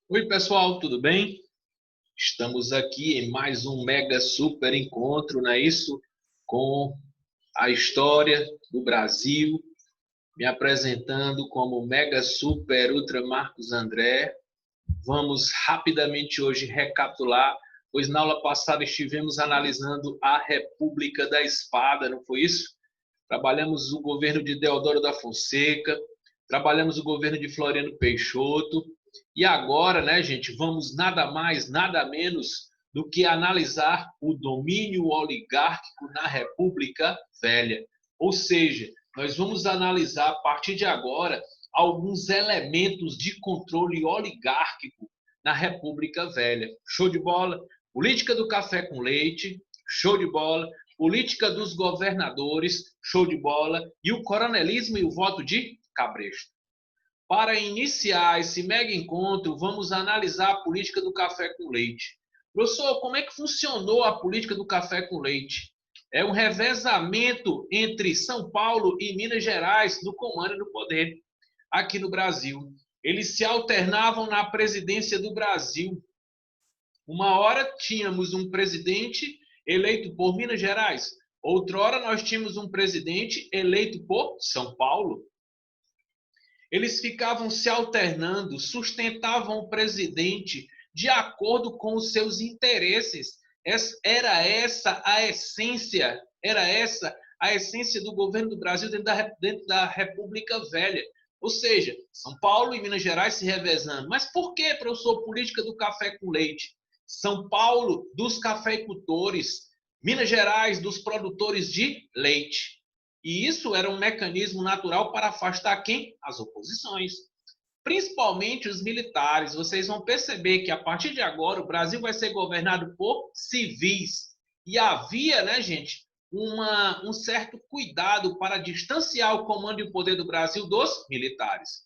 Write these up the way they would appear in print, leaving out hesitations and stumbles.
Oi, pessoal, tudo bem? Estamos aqui em mais um mega super encontro, não é isso? Com a história do Brasil, me apresentando como mega super ultra Marcos André. Vamos rapidamente hoje recapitular, pois na aula passada estivemos analisando a República da Espada, não foi isso? Trabalhamos o governo de Deodoro da Fonseca, trabalhamos o governo de Floriano Peixoto, e agora, né, gente, vamos nada mais, nada menos do que analisar o domínio oligárquico na República Velha. Ou seja, nós vamos analisar a partir de agora alguns elementos de controle oligárquico na República Velha. Show de bola? Política do café com leite, show de bola. Política dos governadores, show de bola. E o coronelismo e o voto de Cabresto. Para iniciar esse mega encontro, vamos analisar a política do café com leite. Professor, como é que funcionou a política do café com leite? É um revezamento entre São Paulo e Minas Gerais no comando e no poder aqui no Brasil. Eles se alternavam na presidência do Brasil. Uma hora tínhamos um presidente eleito por Minas Gerais, outrora nós tínhamos um presidente eleito por São Paulo. Eles ficavam se alternando, sustentavam o presidente de acordo com os seus interesses. Era essa a essência do governo do Brasil dentro da República Velha. Ou seja, São Paulo e Minas Gerais se revezando. Mas por que, professor, política do café com leite? São Paulo dos cafeicultores, Minas Gerais dos produtores de leite. E isso era um mecanismo natural para afastar quem? As oposições. Principalmente os militares. Vocês vão perceber que a partir de agora o Brasil vai ser governado por civis. E havia, né, gente, um certo cuidado para distanciar o comando e o poder do Brasil dos militares.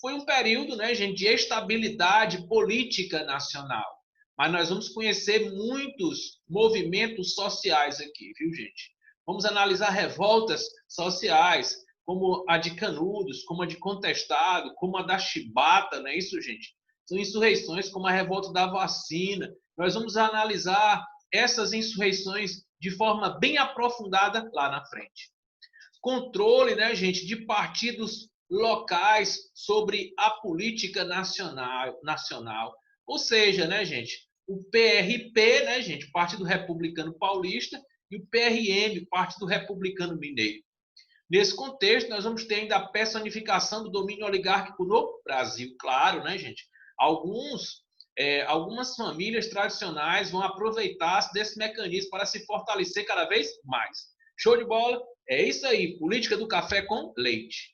Foi um período, né, gente, de estabilidade política nacional. Mas nós vamos conhecer muitos movimentos sociais aqui, viu, gente? Vamos analisar revoltas sociais, como a de Canudos, como a de Contestado, como a da Chibata, não é isso, gente? São insurreições como a revolta da vacina. Nós vamos analisar essas insurreições de forma bem aprofundada lá na frente. Controle, né, gente, de partidos locais sobre a política nacional. Ou seja, né, gente, o PRP, né, gente, Partido Republicano Paulista, e o PRM, Partido Republicano Mineiro. Nesse contexto, nós vamos ter ainda a personificação do domínio oligárquico no Brasil, claro, né, gente? Algumas famílias tradicionais vão aproveitar-se desse mecanismo para se fortalecer cada vez mais. Show de bola? É isso aí, política do café com leite.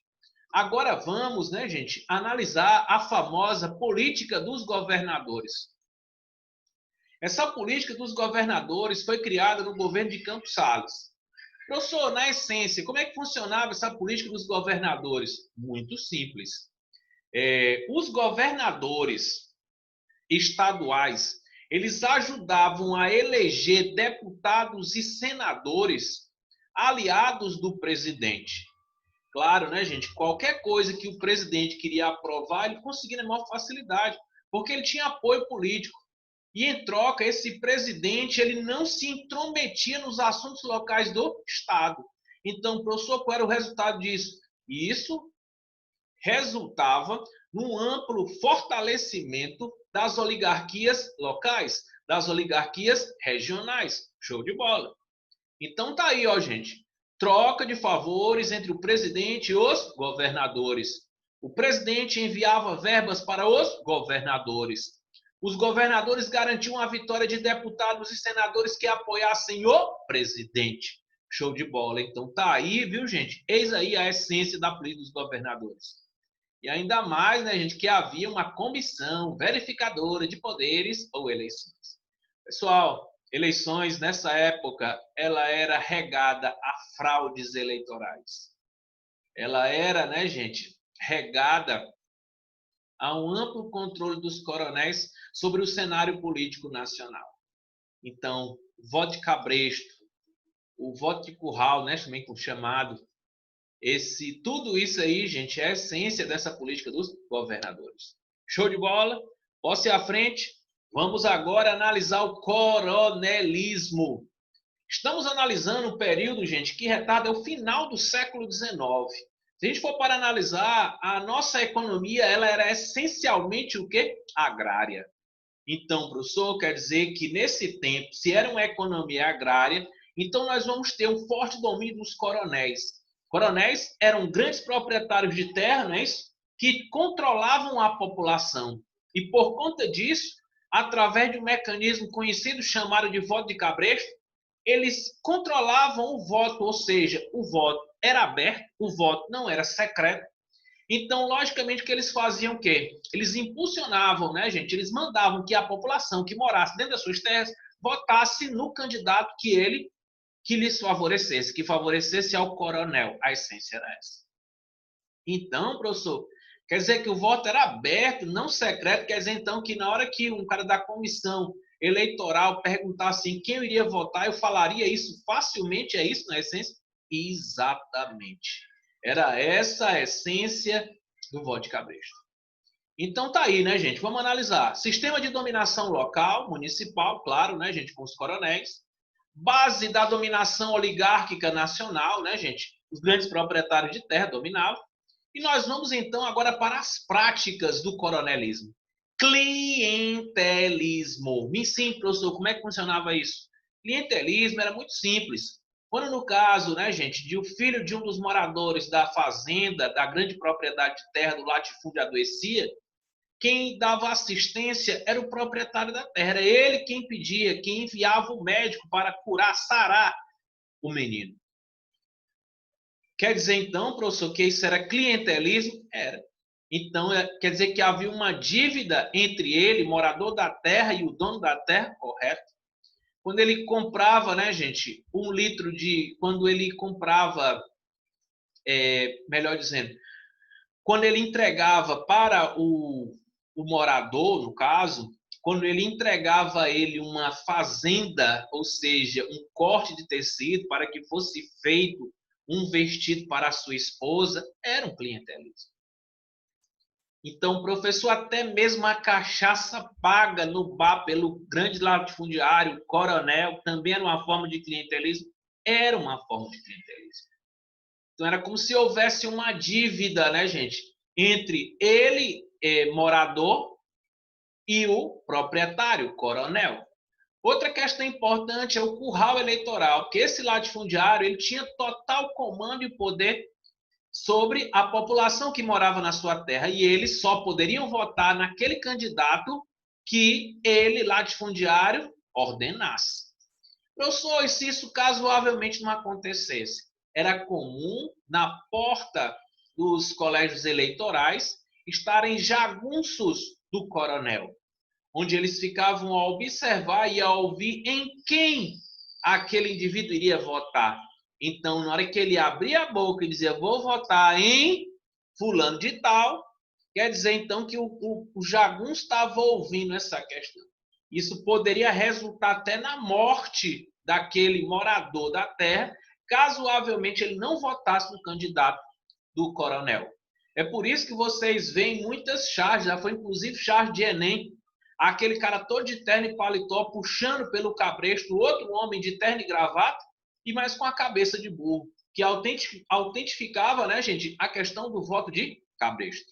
Agora vamos, né, gente, analisar a famosa política dos governadores. Essa política dos governadores foi criada no governo de Campos Salles. Professor, na essência, como é que funcionava essa política dos governadores? Muito simples. Os governadores estaduais, eles ajudavam a eleger deputados e senadores aliados do presidente. Claro, né, gente? Qualquer coisa que o presidente queria aprovar, ele conseguia na maior facilidade, porque ele tinha apoio político. E em troca, esse presidente ele não se intrometia nos assuntos locais do Estado. Então, professor, qual era o resultado disso? Isso resultava num amplo fortalecimento das oligarquias locais, das oligarquias regionais. Show de bola. Então tá aí, ó, gente. Troca de favores entre o presidente e os governadores. O presidente enviava verbas para os governadores. Os governadores garantiam a vitória de deputados e senadores que apoiassem o presidente. Show de bola. Então tá aí, viu, gente? Eis aí a essência da política dos governadores. E ainda mais, né, gente, que havia uma comissão verificadora de poderes ou eleições. Pessoal, eleições nessa época, ela era regada a fraudes eleitorais. Ela era, né, gente, regada a um amplo controle dos coronéis sobre o cenário político nacional. Então, voto de cabresto, o voto de curral, né, também chamado, tudo isso aí, gente, é a essência dessa política dos governadores. Show de bola? Posse à frente. Vamos agora analisar o coronelismo. Estamos analisando um período, gente, que retarda o final do século XIX. Se a gente for para analisar, a nossa economia ela era essencialmente o quê? Agrária. Então, professor, quer dizer que nesse tempo, se era uma economia agrária, então nós vamos ter um forte domínio dos coronéis. Coronéis eram grandes proprietários de terra, não é isso? Que controlavam a população. E por conta disso, através de um mecanismo conhecido chamado de voto de cabresto, eles controlavam o voto, ou seja, o voto era aberto, o voto não era secreto. Então, logicamente, que eles faziam o quê? Eles impulsionavam, né, gente? Eles mandavam que a população que morasse dentro das suas terras votasse no candidato que lhes favorecesse, que favorecesse ao coronel. A essência era essa. Então, professor, quer dizer que o voto era aberto, não secreto, quer dizer então que na hora que um cara da comissão eleitoral perguntasse em quem eu iria votar, eu falaria isso facilmente, é isso na essência? Exatamente. Era essa a essência do voto de cabresto. Então tá aí, né, gente? Vamos analisar. Sistema de dominação local, municipal, claro, né, gente, com os coronéis. Base da dominação oligárquica nacional, né, gente? Os grandes proprietários de terra dominavam. E nós vamos então agora para as práticas do coronelismo. Clientelismo. Me ensine, professor, como é que funcionava isso? Clientelismo era muito simples. Quando no caso, né, gente, de o filho de um dos moradores da fazenda, da grande propriedade de terra do latifúndio adoecia, quem dava assistência era o proprietário da terra. Era ele quem pedia, quem enviava o médico para curar, sarar o menino. Quer dizer, então, professor, que isso era clientelismo? Era. Então, quer dizer que havia uma dívida entre ele, morador da terra, e o dono da terra? Correto. Quando ele comprava, né, gente, 1 litro de... Quando ele comprava, melhor dizendo, quando ele entregava para o morador, no caso, quando ele entregava a ele uma fazenda, ou seja, um corte de tecido para que fosse feito um vestido para a sua esposa, era um clientelismo. Então, professor, até mesmo a cachaça paga no bar pelo grande latifundiário, coronel, também era uma forma de clientelismo? Era uma forma de clientelismo. Então, era como se houvesse uma dívida, né, gente, entre ele, morador, e o proprietário, o coronel. Outra questão importante é o curral eleitoral, porque esse latifundiário ele tinha total comando e poder sobre a população que morava na sua terra e eles só poderiam votar naquele candidato que ele, latifundiário, ordenasse. Professor, e se isso casualmente não acontecesse? Era comum na porta dos colégios eleitorais estarem jagunços do coronel, onde eles ficavam a observar e a ouvir em quem aquele indivíduo iria votar. Então, na hora que ele abria a boca e dizia, vou votar em fulano de tal, quer dizer, então, que o jagunço estava ouvindo essa questão. Isso poderia resultar até na morte daquele morador da terra, casualmente ele não votasse no candidato do coronel. É por isso que vocês veem muitas charges, já foi inclusive charge de Enem, aquele cara todo de terno e paletó puxando pelo cabresto outro homem de terno e gravata e mais com a cabeça de burro, que autentificava, né, gente, a questão do voto de cabresto.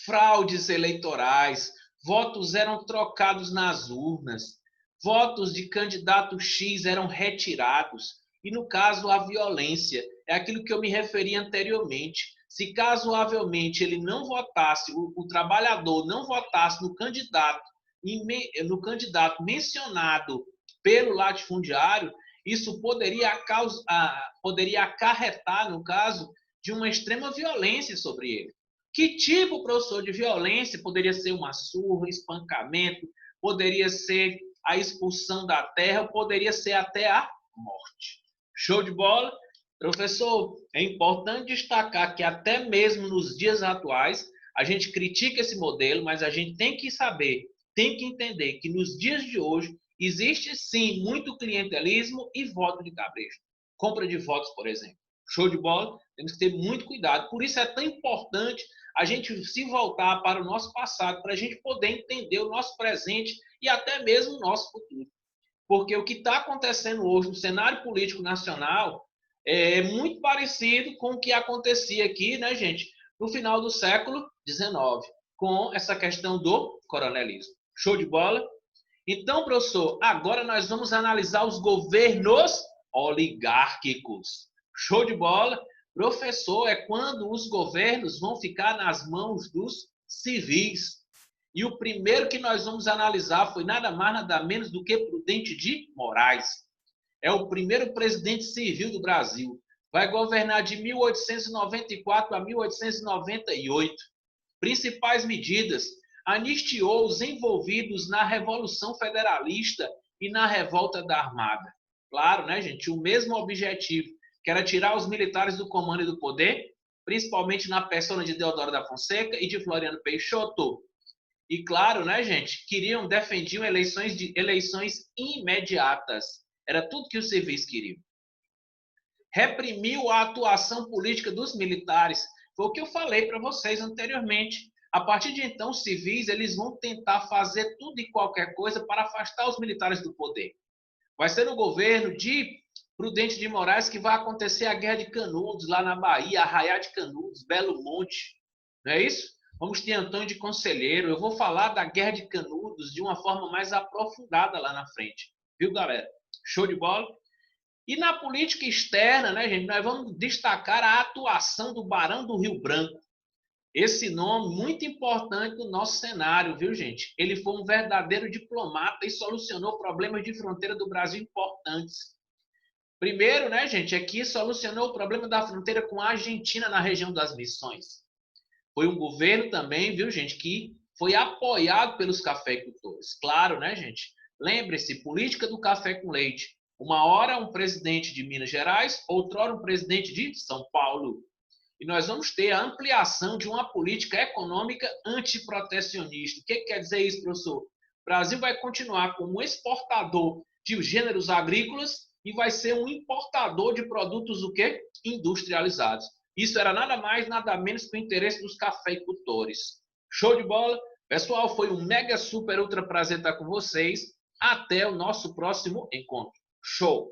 Fraudes eleitorais, votos eram trocados nas urnas, votos de candidato X eram retirados, e no caso a violência, é aquilo que eu me referi anteriormente. Se casualmente ele não votasse, o trabalhador não votasse no candidato mencionado pelo latifundiário, isso poderia acarretar, no caso, de uma extrema violência sobre ele. Que tipo, professor, de violência? Poderia ser uma surra, espancamento, poderia ser a expulsão da terra, poderia ser até a morte. Show de bola? Professor, é importante destacar que até mesmo nos dias atuais, a gente critica esse modelo, mas a gente tem que saber, tem que entender que nos dias de hoje existe sim muito clientelismo e voto de cabresto. Compra de votos, por exemplo. Show de bola? Temos que ter muito cuidado. Por isso é tão importante a gente se voltar para o nosso passado, para a gente poder entender o nosso presente e até mesmo o nosso futuro. Porque o que está acontecendo hoje no cenário político nacional é muito parecido com o que acontecia aqui, né, gente, no final do século XIX, com essa questão do coronelismo. Show de bola? Então, professor, agora nós vamos analisar os governos oligárquicos. Show de bola? Professor, é quando os governos vão ficar nas mãos dos civis. E o primeiro que nós vamos analisar foi nada mais, nada menos do que Prudente de Moraes. É o primeiro presidente civil do Brasil. Vai governar de 1894 a 1898. Principais medidas: anistiou os envolvidos na Revolução Federalista e na Revolta da Armada. Claro, né, gente? O mesmo objetivo, que era tirar os militares do comando e do poder, principalmente na persona de Deodoro da Fonseca e de Floriano Peixoto. E claro, né, gente? Defendiam eleições imediatas. Era tudo que os civis queriam. Reprimiu a atuação política dos militares. Foi o que eu falei para vocês anteriormente. A partir de então, os civis eles vão tentar fazer tudo e qualquer coisa para afastar os militares do poder. Vai ser no governo de Prudente de Moraes que vai acontecer a Guerra de Canudos, lá na Bahia, Arraiá de Canudos, Belo Monte. Não é isso? Vamos ter Antônio de Conselheiro. Eu vou falar da Guerra de Canudos de uma forma mais aprofundada lá na frente. Viu, galera? Show de bola? E na política externa, né, gente, nós vamos destacar a atuação do Barão do Rio Branco. Esse nome muito importante no nosso cenário, viu, gente? Ele foi um verdadeiro diplomata e solucionou problemas de fronteira do Brasil importantes. Primeiro, né, gente, é que solucionou o problema da fronteira com a Argentina na região das Missões. Foi um governo também, viu, gente, que foi apoiado pelos cafeicultores. Claro, né, gente? Lembre-se, política do café com leite. Uma hora um presidente de Minas Gerais, outrora um presidente de São Paulo. E nós vamos ter a ampliação de uma política econômica antiprotecionista. O que quer dizer isso, professor? O Brasil vai continuar como exportador de gêneros agrícolas e vai ser um importador de produtos o quê? Industrializados. Isso era nada mais, nada menos que o interesse dos cafeicultores. Show de bola? Pessoal, foi um mega, super, ultra prazer estar com vocês. Até o nosso próximo encontro. Show!